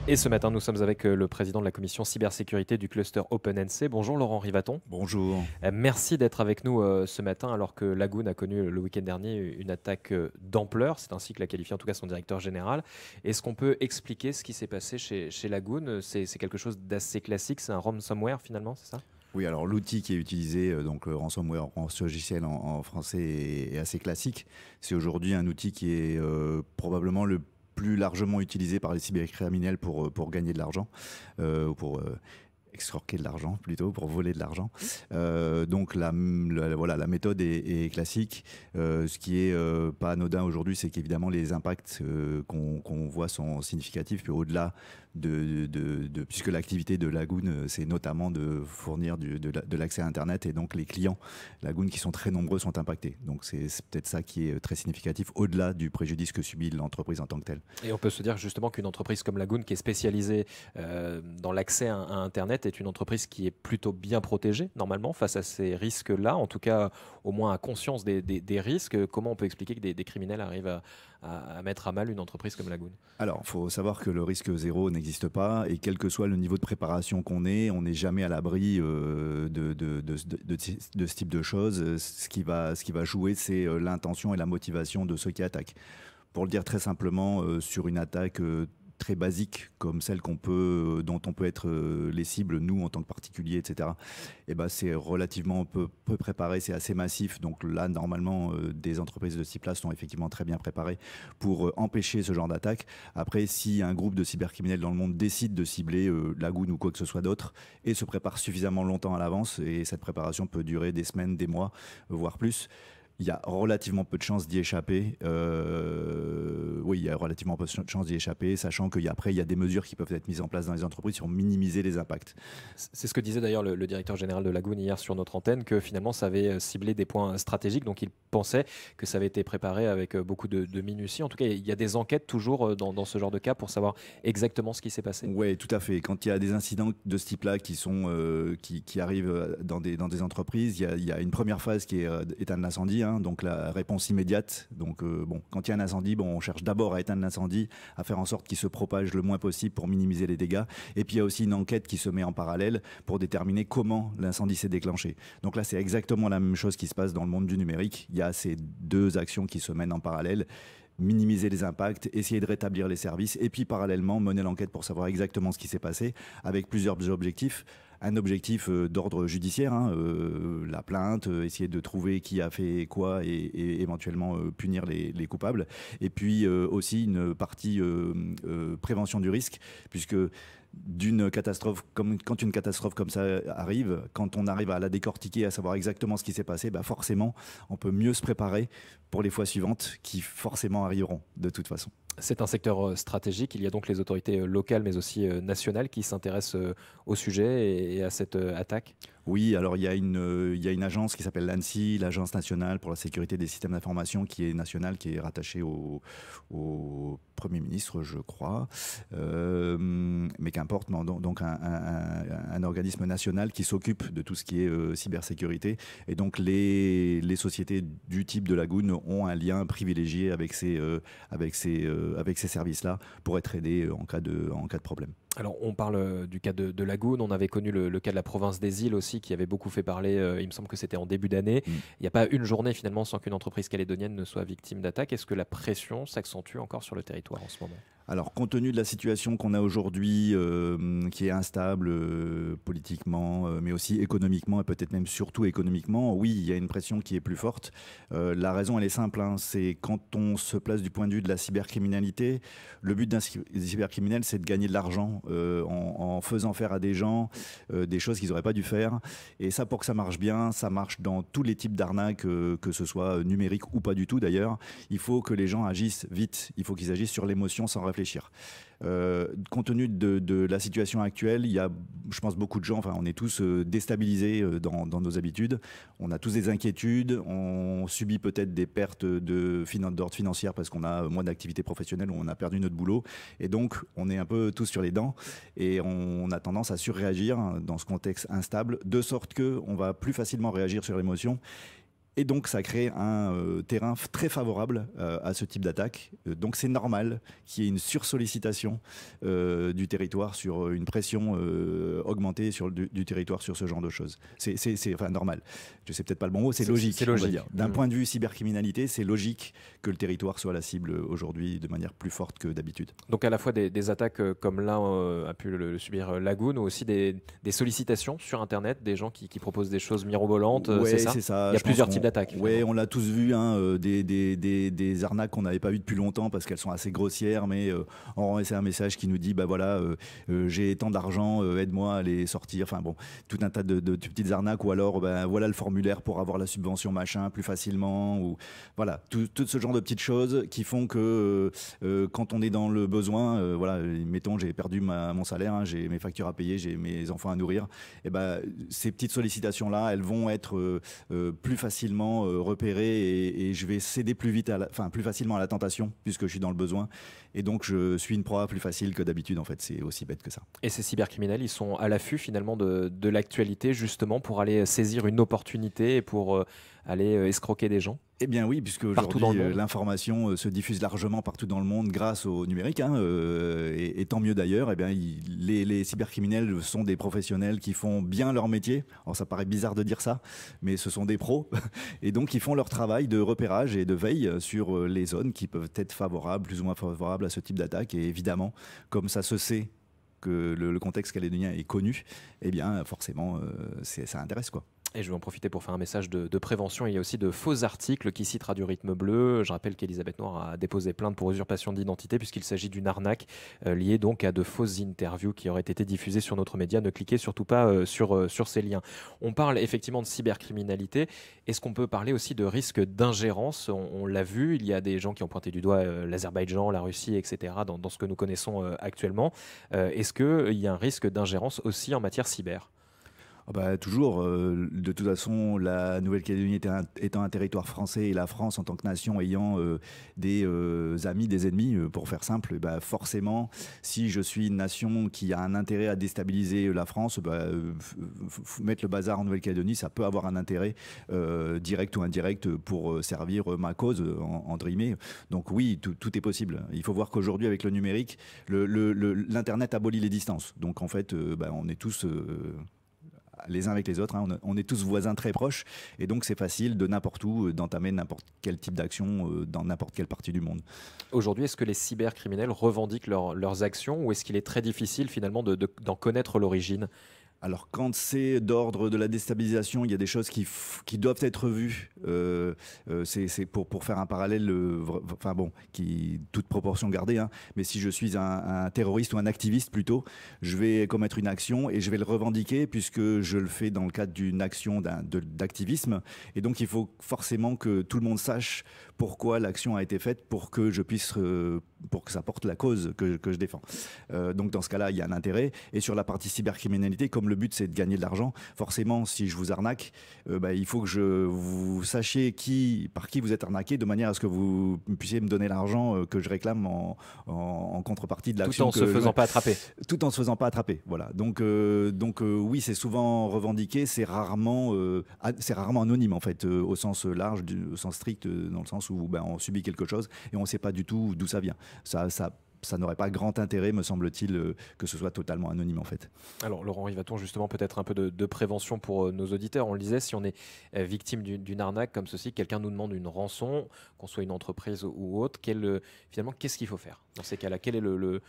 Et ce matin, nous sommes avec le président de la commission cybersécurité du cluster OpenNC. Bonjour Laurent Rivaton. Bonjour. Merci d'être avec nous ce matin alors que Lagoon a connu le week-end dernier une attaque d'ampleur. C'est ainsi que l'a qualifié en tout cas son directeur général. Est-ce qu'on peut expliquer ce qui s'est passé chez Lagoon? C'est quelque chose d'assez classique, c'est un ransomware finalement, c'est ça? Oui, alors l'outil qui est utilisé, donc le ransomware, rançongiciel en français, est assez classique. C'est aujourd'hui un outil qui est probablement le plus largement utilisé par les cybercriminels pour gagner de l'argent, ou pour extorquer de l'argent plutôt, pour voler de l'argent. Donc voilà, la méthode est classique. Ce qui est pas anodin aujourd'hui, c'est qu'évidemment les impacts qu'on voit sont significatifs. Puis au-delà puisque l'activité de Lagoon, c'est notamment de fournir de l'accès à Internet, et donc les clients Lagoon qui sont très nombreux sont impactés. Donc c'est peut-être ça qui est très significatif, au-delà du préjudice que subit l'entreprise en tant que telle. Et on peut se dire justement qu'une entreprise comme Lagoon, qui est spécialisée dans l'accès à Internet, est une entreprise qui est plutôt bien protégée normalement face à ces risques-là, en tout cas au moins à conscience des risques. Comment on peut expliquer que des criminels arrivent à mettre à mal une entreprise comme Lagoon? Alors, il faut savoir que le risque zéro n'existe pas, et quel que soit le niveau de préparation qu'on ait, on n'est jamais à l'abri de ce type de choses. Ce qui va jouer, c'est l'intention et la motivation de ceux qui attaquent. Pour le dire très simplement, sur une attaque très basique comme celle dont on peut être les cibles, nous en tant que particuliers, etc. Et ben c'est relativement peu préparé, c'est assez massif. Donc là, normalement, des entreprises de ce type-là sont effectivement très bien préparées pour empêcher ce genre d'attaque. Après, si un groupe de cybercriminels dans le monde décide de cibler Lagoon ou quoi que ce soit d'autre, et se prépare suffisamment longtemps à l'avance, et cette préparation peut durer des semaines, des mois, voire plus, il y a relativement peu de chances d'y échapper. Oui, il y a relativement peu de chances d'y échapper, sachant qu'après, il y a des mesures qui peuvent être mises en place dans les entreprises pour minimiser les impacts. C'est ce que disait d'ailleurs le directeur général de Lagoon hier sur notre antenne, que finalement ça avait ciblé des points stratégiques, donc il pensait que ça avait été préparé avec beaucoup de minutie. En tout cas, il y a des enquêtes toujours dans ce genre de cas pour savoir exactement ce qui s'est passé. Oui, tout à fait. Quand il y a des incidents de ce type-là qui arrivent dans des entreprises, il y a une première phase qui est éteindre l'incendie, hein, donc la réponse immédiate. Donc quand il y a un incendie, on cherche d'abord à éteindre l'incendie, à faire en sorte qu'il se propage le moins possible pour minimiser les dégâts. Et puis il y a aussi une enquête qui se met en parallèle pour déterminer comment l'incendie s'est déclenché. Donc là, c'est exactement la même chose qui se passe dans le monde du numérique. Il y a ces deux actions qui se mènent en parallèle: minimiser les impacts, essayer de rétablir les services, et puis parallèlement mener l'enquête pour savoir exactement ce qui s'est passé, avec plusieurs objectifs. Un objectif d'ordre judiciaire, hein, la plainte, essayer de trouver qui a fait quoi, et éventuellement punir les coupables. Et puis aussi une partie prévention du risque, puisque d'une catastrophe, quand une catastrophe comme ça arrive, quand on arrive à la décortiquer, à savoir exactement ce qui s'est passé, bah forcément, on peut mieux se préparer pour les fois suivantes qui forcément arriveront de toute façon. C'est un secteur stratégique. Il y a donc les autorités locales, mais aussi nationales, qui s'intéressent au sujet et à cette attaque. Oui, alors il y a une agence qui s'appelle l'ANSSI, l'Agence nationale pour la sécurité des systèmes d'information, qui est nationale, qui est rattachée au Premier ministre, je crois. Mais qu'importe, donc un organisme national qui s'occupe de tout ce qui est cybersécurité. Et donc les sociétés du type de Lagoon ont un lien privilégié avec ces services-là pour être aidés en cas de problème. Alors, on parle du cas de Lagoon. On avait connu le cas de la province des îles aussi, qui avait beaucoup fait parler. Il me semble que c'était en début d'année. Mm. Il n'y a pas une journée finalement sans qu'une entreprise calédonienne ne soit victime d'attaque. Est-ce que la pression s'accentue encore sur le territoire en ce moment? Alors, compte tenu de la situation qu'on a aujourd'hui, qui est instable politiquement, mais aussi économiquement, et peut-être même surtout économiquement, oui, il y a une pression qui est plus forte. La raison, elle est simple, hein, c'est quand on se place du point de vue de la cybercriminalité, le but d'un cybercriminel, c'est de gagner de l'argent en faisant faire à des gens des choses qu'ils n'auraient pas dû faire. Et ça, pour que ça marche bien, ça marche dans tous les types d'arnaques, que ce soit numérique ou pas du tout d'ailleurs. Il faut que les gens agissent vite, il faut qu'ils agissent sur l'émotion sans réfléchir. Compte tenu de la situation actuelle, il y a, je pense, beaucoup de gens, enfin, on est tous déstabilisés dans nos habitudes. On a tous des inquiétudes, on subit peut-être des pertes d'ordre financier parce qu'on a moins d'activité professionnelle, ou on a perdu notre boulot. Et donc, on est un peu tous sur les dents, et on a tendance à surréagir dans ce contexte instable, de sorte qu'on va plus facilement réagir sur l'émotion. Et donc, ça crée un terrain très favorable à ce type d'attaque. Donc, c'est normal qu'il y ait une sursollicitation du territoire sur une pression augmentée du territoire sur ce genre de choses. C'est enfin, normal. Je sais peut-être pas le bon mot, c'est logique. C'est logique. D'un point de vue cybercriminalité, c'est logique que le territoire soit la cible aujourd'hui de manière plus forte que d'habitude. Donc à la fois des attaques comme là a pu le subir Lagoon, ou aussi des sollicitations sur Internet, des gens qui proposent des choses mirobolantes, ouais, c'est ça. Il y a plusieurs types d'attaques. Oui, on l'a tous vu, hein, des arnaques qu'on n'avait pas vues depuis longtemps parce qu'elles sont assez grossières, mais on renvoie un message qui nous dit, bah voilà, j'ai tant d'argent, aide-moi à les sortir. Enfin bon, tout un tas de petites arnaques, ou alors, ben voilà le formulaire pour avoir la subvention machin plus facilement, ou voilà, tout ce genre de petites choses qui font que quand on est dans le besoin, voilà, mettons j'ai perdu mon salaire, hein, j'ai mes factures à payer, j'ai mes enfants à nourrir, et ben ces petites sollicitations là, elles vont être plus facilement repérées, et je vais céder plus facilement à la tentation puisque je suis dans le besoin, et donc je suis une proie plus facile que d'habitude. En fait, c'est aussi bête que ça. Et ces cybercriminels, ils sont à l'affût finalement de l'actualité, justement pour aller saisir une opportunité et pour aller escroquer des gens. Eh bien oui, puisque aujourd'hui l'information se diffuse largement partout dans le monde grâce au numérique, hein, et tant mieux d'ailleurs. Eh bien, les cybercriminels sont des professionnels qui font bien leur métier. Alors ça paraît bizarre de dire ça, mais ce sont des pros, et donc ils font leur travail de repérage et de veille sur les zones qui peuvent être favorables, plus ou moins favorables à ce type d'attaque. Et évidemment, comme ça se sait que le contexte calédonien est connu, eh bien forcément ça intéresse, quoi. Et je vais en profiter pour faire un message de prévention. Il y a aussi de faux articles qui citent Radio Rythme Bleu. Je rappelle qu'Elisabeth Noir a déposé plainte pour usurpation d'identité puisqu'il s'agit d'une arnaque liée donc à de fausses interviews qui auraient été diffusées sur notre média. Ne cliquez surtout pas sur ces liens. On parle effectivement de cybercriminalité. Est-ce qu'on peut parler aussi de risque d'ingérence ? On l'a vu, il y a des gens qui ont pointé du doigt l'Azerbaïdjan, la Russie, etc. dans ce que nous connaissons actuellement. Est-ce qu'il y a un risque d'ingérence aussi en matière cyber ? Ah bah, toujours. De toute façon, la Nouvelle-Calédonie étant un territoire français, et la France en tant que nation ayant des amis, des ennemis, pour faire simple, bah forcément, si je suis une nation qui a un intérêt à déstabiliser la France, bah, mettre le bazar en Nouvelle-Calédonie, ça peut avoir un intérêt direct ou indirect pour servir ma cause, entre guillemets. Donc oui, tout est possible. Il faut voir qu'aujourd'hui, avec le numérique, l'Internet abolit les distances. Donc en fait, bah, on est tous... les uns avec les autres, hein. On est tous voisins très proches, et donc c'est facile de n'importe où d'entamer n'importe quel type d'action dans n'importe quelle partie du monde. Aujourd'hui, est-ce que les cybercriminels revendiquent leurs actions, ou est-ce qu'il est très difficile finalement d'en connaître l'origine ? Alors quand c'est d'ordre de la déstabilisation, il y a des choses qui doivent être vues. C'est pour faire un parallèle, enfin bon, toute proportion gardée, hein, mais si je suis un terroriste ou un activiste plutôt, je vais commettre une action et je vais le revendiquer puisque je le fais dans le cadre d'une action d'activisme. Et donc il faut forcément que tout le monde sache pourquoi l'action a été faite pour que je puisse, pour que ça porte la cause que je défends. Donc dans ce cas-là, il y a un intérêt. Et sur la partie cybercriminalité, comme le but c'est de gagner de l'argent, forcément si je vous arnaque, bah, il faut que vous sachiez par qui vous êtes arnaqué, de manière à ce que vous puissiez me donner l'argent que je réclame en contrepartie de l'action. Tout en se faisant pas attraper. Tout en se faisant pas attraper, voilà. Donc oui, c'est souvent revendiqué, c'est rarement anonyme en fait, au sens large, au sens strict, dans le sens où ben, on subit quelque chose et on ne sait pas du tout d'où ça vient. Ça n'aurait pas grand intérêt, me semble-t-il, que ce soit totalement anonyme en fait. Alors Laurent Rivaton, justement, peut-être un peu de prévention pour nos auditeurs. On le disait, si on est victime d'une arnaque comme ceci, quelqu'un nous demande une rançon, qu'on soit une entreprise ou autre, finalement, qu'est-ce qu'il faut faire dans ces cas-là? Quel est le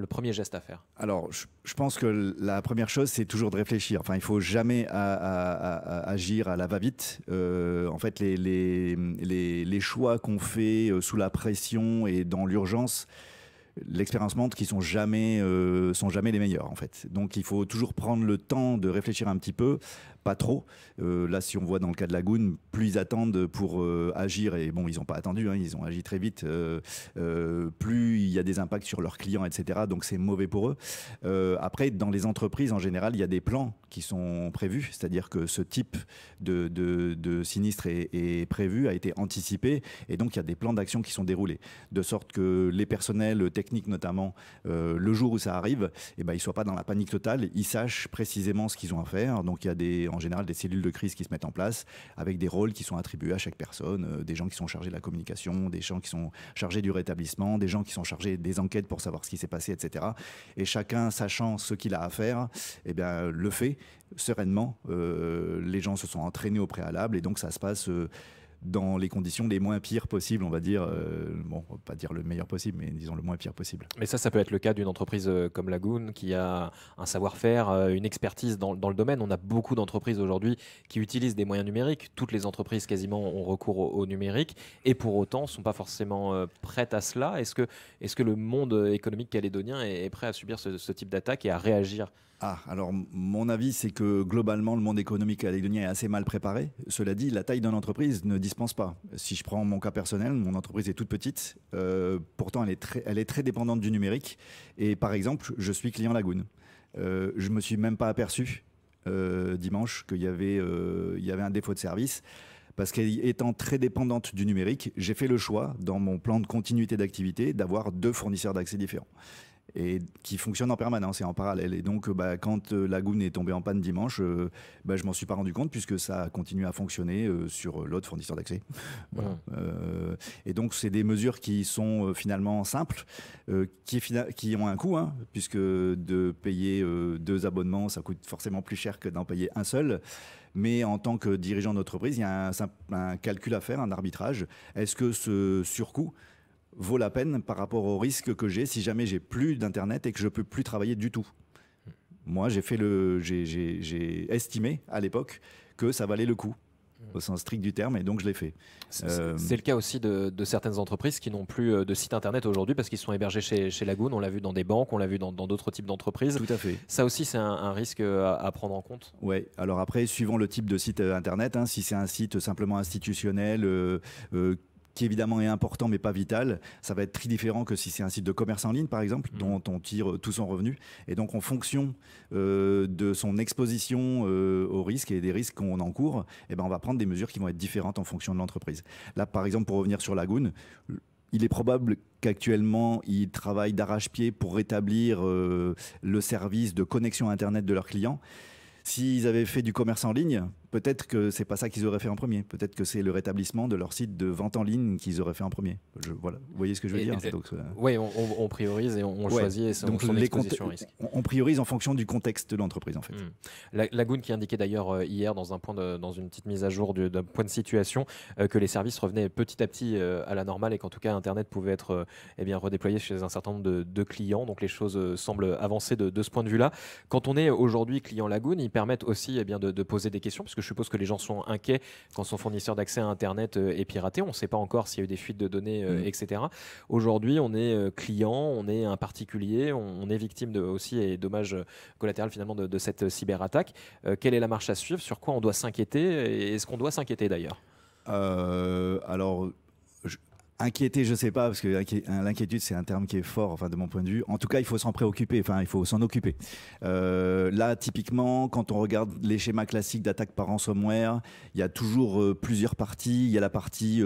premier geste à faire? Alors, je pense que la première chose, c'est toujours de réfléchir. Enfin, il ne faut jamais agir à la va-vite. En fait, les choix qu'on fait sous la pression et dans l'urgence, l'expérience montre qu'ils sont jamais les meilleurs en fait. Donc il faut toujours prendre le temps de réfléchir un petit peu, pas trop. Là, si on voit dans le cas de Lagoon, plus ils attendent pour agir, et bon, ils n'ont pas attendu, hein, ils ont agi très vite, plus il y a des impacts sur leurs clients, etc. Donc c'est mauvais pour eux. Après, dans les entreprises en général, il y a des plans qui sont prévus, c'est-à-dire que ce type de sinistre est prévu, a été anticipé, et donc il y a des plans d'action qui sont déroulés, de sorte que les personnels techniques notamment, le jour où ça arrive, ils ne soient pas dans la panique totale, ils sachent précisément ce qu'ils ont à faire. Donc il y a en général des cellules de crise qui se mettent en place, avec des rôles qui sont attribués à chaque personne, des gens qui sont chargés de la communication, des gens qui sont chargés du rétablissement, des gens qui sont chargés des enquêtes pour savoir ce qui s'est passé, etc. Et chacun, sachant ce qu'il a à faire, le fait sereinement. Les gens se sont entraînés au préalable, et donc ça se passe dans les conditions les moins pires possibles, on va dire. On va pas dire le meilleur possible, mais disons le moins pire possible. Mais ça peut être le cas d'une entreprise comme Lagoon, qui a un savoir-faire, une expertise dans le domaine. On a beaucoup d'entreprises aujourd'hui qui utilisent des moyens numériques. Toutes les entreprises quasiment ont recours au numérique, et pour autant ne sont pas forcément prêtes à cela. Est-ce que le monde économique calédonien est prêt à subir ce type d'attaque et à réagir ? Alors mon avis, c'est que globalement, le monde économique calédonien est assez mal préparé. Cela dit, la taille d'une entreprise ne dispense pas. Si je prends mon cas personnel, mon entreprise est toute petite. Pourtant, elle est très dépendante du numérique. Et par exemple, je suis client Lagoon. Je me suis même pas aperçu dimanche qu'il y avait un défaut de service. Parce qu'étant très dépendante du numérique, j'ai fait le choix, dans mon plan de continuité d'activité, d'avoir 2 fournisseurs d'accès différents, et qui fonctionnent en permanence et en parallèle. Et donc, quand Lagoon est tombé en panne dimanche, je m'en suis pas rendu compte, puisque ça a continué à fonctionner sur l'autre fournisseur d'accès. Voilà. Et donc, c'est des mesures qui sont finalement simples, qui ont un coût, puisque de payer 2 abonnements, ça coûte forcément plus cher que d'en payer un seul. Mais en tant que dirigeant d'entreprise, il y a un calcul à faire, un arbitrage. Est-ce que ce surcoût vaut la peine par rapport au risque que j'ai si jamais j'ai plus d'internet et que je peux plus travailler du tout? Moi, j'ai estimé à l'époque que ça valait le coup, au sens strict du terme, et donc je l'ai fait. C'est le cas aussi de certaines entreprises qui n'ont plus de site internet aujourd'hui parce qu'ils sont hébergés chez Lagoon. On l'a vu dans des banques, on l'a vu dans d'autres types d'entreprises. Tout à fait. Ça aussi, c'est un risque à prendre en compte. Ouais. Alors après, suivant le type de site internet, si c'est un site simplement institutionnel, qui évidemment est important mais pas vital, ça va être très différent que si c'est un site de commerce en ligne, par exemple, dont on tire tout son revenu. Et donc en fonction de son exposition aux risques et des risques qu'on encourt, on va prendre des mesures qui vont être différentes en fonction de l'entreprise. Là, par exemple, pour revenir sur Lagoon, il est probable qu'actuellement, ils travaillent d'arrache-pied pour rétablir le service de connexion Internet de leurs clients. S'ils avaient fait du commerce en ligne, peut-être que c'est pas ça qu'ils auraient fait en premier. Peut-être que c'est le rétablissement de leur site de vente en ligne qu'ils auraient fait en premier. Voilà. Vous voyez ce que je veux dire? Oui, on priorise et on choisit son exposition au risque. On priorise en fonction du contexte de l'entreprise, en fait. Lagoon qui indiquait d'ailleurs hier dans une petite mise à jour d'un point de situation que les services revenaient petit à petit à la normale, et qu'en tout cas Internet pouvait être redéployé chez un certain nombre de clients. Donc les choses semblent avancer de ce point de vue-là. Quand on est aujourd'hui client Lagoon, ils permettent aussi de poser des questions, parce que je suppose que les gens sont inquiets quand son fournisseur d'accès à Internet est piraté. On ne sait pas encore s'il y a eu des fuites de données, etc. Aujourd'hui, on est client, on est un particulier, on est victime aussi et dommages collatéraux finalement de cette cyberattaque. Quelle est la marche à suivre? Sur quoi on doit s'inquiéter? Et est-ce qu'on doit s'inquiéter d'ailleurs? Alors, inquiéter, je sais pas, parce que l'inquiétude, c'est un terme qui est fort, de mon point de vue. En tout cas, il faut s'en préoccuper, il faut s'en occuper. Là, typiquement, quand on regarde les schémas classiques d'attaque par ransomware, il y a toujours plusieurs parties. Il y a la partie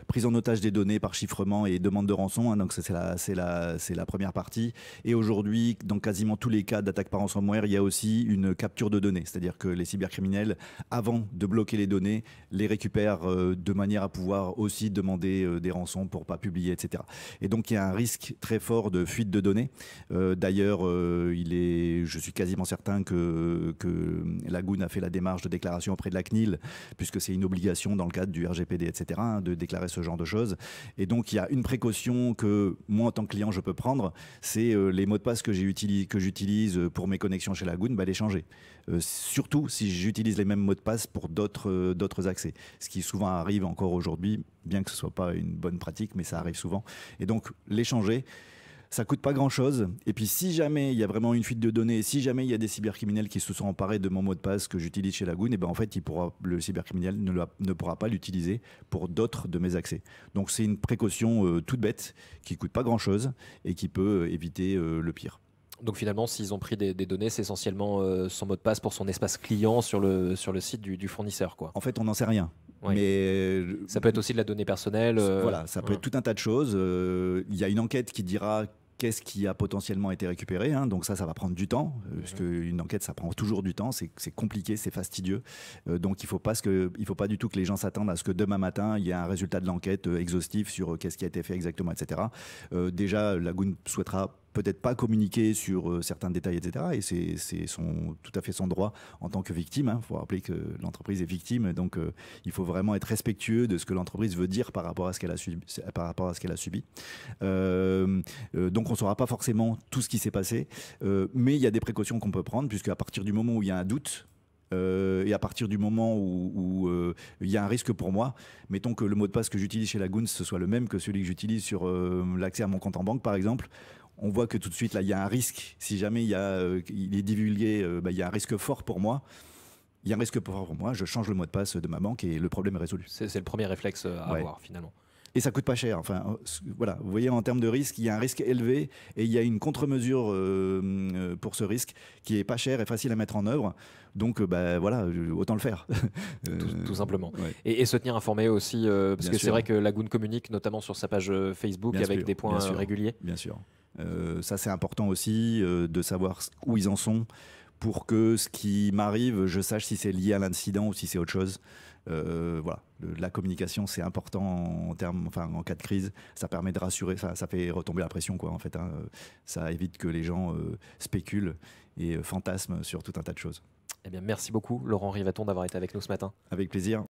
prise en otage des données par chiffrement et demande de rançon, donc c'est la première partie. Et aujourd'hui, dans quasiment tous les cas d'attaque par ransomware, il y a aussi une capture de données, c'est-à-dire que les cybercriminels, avant de bloquer les données, les récupèrent de manière à pouvoir aussi demander des rançons pour pas publier, etc. Et donc il y a un risque très fort de fuite de données. D'ailleurs, je suis quasiment certain que Lagoon a fait la démarche de déclaration auprès de la CNIL, puisque c'est une obligation dans le cadre du RGPD, etc., de déclarer ce genre de choses. Et donc il y a une précaution que moi en tant que client je peux prendre, c'est les mots de passe que j'utilise pour mes connexions chez Lagoon, les changer. Surtout si j'utilise les mêmes mots de passe pour d'autres accès, ce qui souvent arrive encore aujourd'hui, bien que ce soit pas une bonne pratique, mais ça arrive souvent. Et donc les changer, ça coûte pas grand chose. Et puis si jamais il y a vraiment une fuite de données, si jamais il y a des cybercriminels qui se sont emparés de mon mot de passe que j'utilise chez Lagoon, en fait le cybercriminel ne pourra pas l'utiliser pour d'autres de mes accès. Donc c'est une précaution toute bête qui coûte pas grand chose et qui peut éviter le pire. Donc finalement, s'ils ont pris des données, c'est essentiellement son mot de passe pour son espace client sur le site du fournisseur, quoi. En fait, on n'en sait rien. Oui. Mais ça peut être aussi de la donnée personnelle. Voilà, ça peut être tout un tas de choses. Il y a une enquête qui dira qu'est-ce qui a potentiellement été récupéré, hein. Donc ça va prendre du temps, parce qu'une enquête, ça prend toujours du temps, c'est compliqué, c'est fastidieux. Donc il faut pas du tout que les gens s'attendent à ce que demain matin, il y ait un résultat de l'enquête exhaustif sur qu'est-ce qui a été fait exactement, etc. Déjà, Lagoon souhaitera peut-être pas communiquer sur certains détails, etc. Et c'est tout à fait son droit en tant que victime. Il faut rappeler que l'entreprise est victime, donc il faut vraiment être respectueux de ce que l'entreprise veut dire par rapport à ce qu'elle a subi. Donc on ne saura pas forcément tout ce qui s'est passé, mais il y a des précautions qu'on peut prendre, puisque à partir du moment où il y a un doute, et à partir du moment où il y a un risque pour moi, mettons que le mot de passe que j'utilise chez Lagoon, ce soit le même que celui que j'utilise sur l'accès à mon compte en banque, par exemple, on voit que tout de suite, là, il y a un risque. Si jamais il est divulgué, il y a un risque fort pour moi. Il y a un risque fort pour moi, je change le mot de passe de ma banque et le problème est résolu. C'est le premier réflexe à avoir, finalement. Et ça coûte pas cher. Enfin, voilà. Vous voyez, en termes de risque, il y a un risque élevé et il y a une contre-mesure pour ce risque qui est pas cher et facile à mettre en œuvre. Donc, voilà, autant le faire. Tout simplement. Ouais. Et se tenir informé aussi, parce Bien que sûr. c'est vrai que Lagoon communique notamment sur sa page Facebook Bien avec sûr, des points bien sûr. réguliers. Bien sûr. Ça, c'est important aussi de savoir où ils en sont pour que ce qui m'arrive, je sache si c'est lié à l'incident ou si c'est autre chose. Voilà, la communication, c'est important en cas de crise. Ça permet de rassurer, ça fait retomber la pression, quoi, en fait, hein. Ça évite que les gens spéculent et fantasment sur tout un tas de choses. Eh bien, merci beaucoup, Laurent Rivaton, d'avoir été avec nous ce matin. Avec plaisir.